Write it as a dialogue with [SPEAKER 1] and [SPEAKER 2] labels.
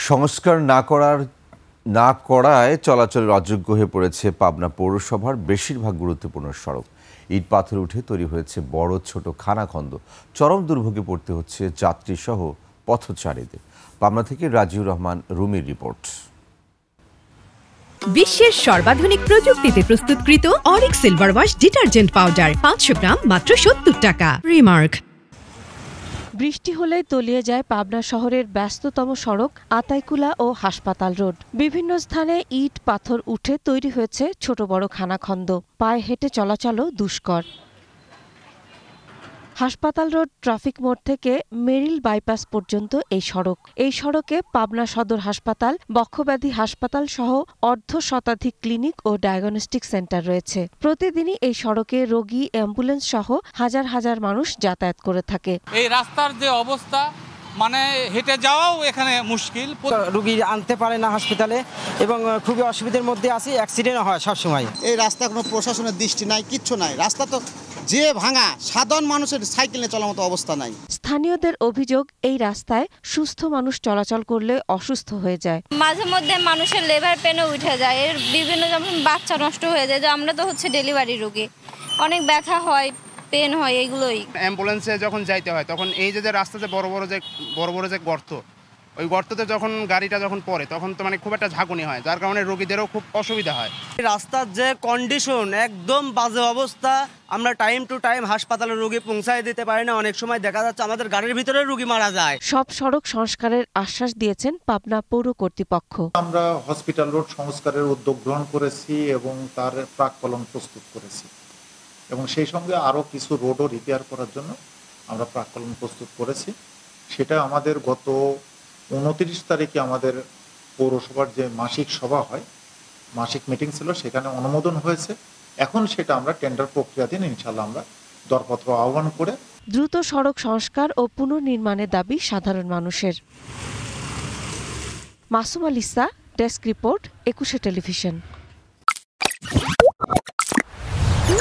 [SPEAKER 1] সংস্কার না করায় চলাচলের অযোগ্য হয়ে পড়েছে পাবনা পৌরসভার বেশিরভাগ গুরুত্বপূর্ণ সড়ক। ইট পাথর উঠে তৈরি হয়েছে বড় ছোট খানাখন্দ। চরম দুর্ভোগে পড়তে হচ্ছে যাত্রী সহ পথচারীদের। পাবনা থেকে রাজিউর রহমান রুমির রিপোর্ট।
[SPEAKER 2] বিশ্বের সর্বাধুনিক প্রযুক্তিতে প্রস্তুতকৃত Arik silver wash detergent powder 500 গ্রাম মাত্র 70 টাকা। রিমার্ক।
[SPEAKER 3] বৃষ্টি হলেই তলিয়ে যায় পাবনা শহরের ব্যস্ততম সড়ক আতাইকুলা ও হাসপাতাল রোড। বিভিন্ন স্থানে ইট পাথর উঠে তৈরি হয়েছে ছোট বড় খানাখন্দ। পায়ে হেঁটে চলাচলও দুষ্কর। হাসপাতাল রোড ট্রাফিক মোড় থেকে মেরিল বাইপাস পর্যন্ত এই সড়কে পাবনা সদর হাসপাতাল, বক্ষব্যাধি হাসপাতাল সহ অর্ধ শতাধিক ক্লিনিক ও ডায়াগনস্টিক সেন্টার রয়েছে। প্রতিদিনই এই সড়কে রোগী, অ্যাম্বুলেন্স সহ হাজার হাজার মানুষ যাতায়াত করে থাকে।
[SPEAKER 4] এই রাস্তার যে অবস্থা, মানে হেঁটে যাওয়াও এখানে মুশকিল।
[SPEAKER 5] রোগী আনতে পারে না হসপিটালে এবং খুবই অসুবিধার মধ্যে আছে। অ্যাক্সিডেন্ট হয় সবসময়।
[SPEAKER 6] এই রাস্তা কোনো প্রশাসনের দৃষ্টি নাই, কিচ্ছু নাই। রাস্তা তো যে ভাঙা, সাধারণ মানুষের সাইকেলে চলার মতো অবস্থা নাই।
[SPEAKER 3] স্থানীয়দের অভিযোগ, এই রাস্তায় সুস্থ মানুষ চলাচল করলে অসুস্থ হয়ে যায়।
[SPEAKER 7] মাঝে মধ্যে মানুষের লিভার পেনে উঠে যায়, এর বিভিন্ন যেমন বাচ্চা নষ্ট হয়ে যায়। আমরা তো ডেলিভারি রোগী, অনেক ব্যথা হয়, পেন হয়, এগুলোই।
[SPEAKER 8] অ্যাম্বুলেন্সে যখন যাইতে হয় তখন এই যে রাস্তাতে বড় বড় যে গর্ত, ওই গর্ততে যখন গাড়িটা পড়ে তখন তো খুব একটা ঝাঁকুনি হয়, যার কারণে রোগীদেরও খুব অসুবিধা হয়।
[SPEAKER 5] রাস্তার যে কন্ডিশন একদম বাজে অবস্থা। আমরা টাইম টু টাইম হাসপাতালে রোগী পৌঁছায় দিতে পারি না। অনেক সময় দেখা যাচ্ছে আমাদের গাড়ির ভিতরে রোগী মারা যায়।
[SPEAKER 3] সব সড়ক সংস্কারের আশ্বাস দিয়েছেন পাবনা পৌর কর্তৃপক্ষ।
[SPEAKER 9] আমরা হসপিটাল রোড সংস্কারের উদ্যোগ গ্রহণ করেছি এবং তার প্রাক্কলন প্রস্তুত করেছি এবং সেই সঙ্গে আরও কিছু রোডও রিপেয়ার করার জন্য আমরা প্রাক্কলন প্রস্তুত করেছি। সেটা আমাদের গত 29 তারিখে আমাদের পৌরসভার যে মাসিক সভা হয়, মাসিক মিটিং ছিল, সেখানে অনুমোদন হয়েছে। এখন সেটা আমরা টেন্ডার প্রক্রিয়াধীন। ইনশাআল্লাহ আমরা দরপত্র আহ্বান করে
[SPEAKER 3] দ্রুত সড়ক সংস্কার ও পুনর্নির্মাণের দাবি সাধারণ মানুষের। Masum আলিসা, desk report, 21 television.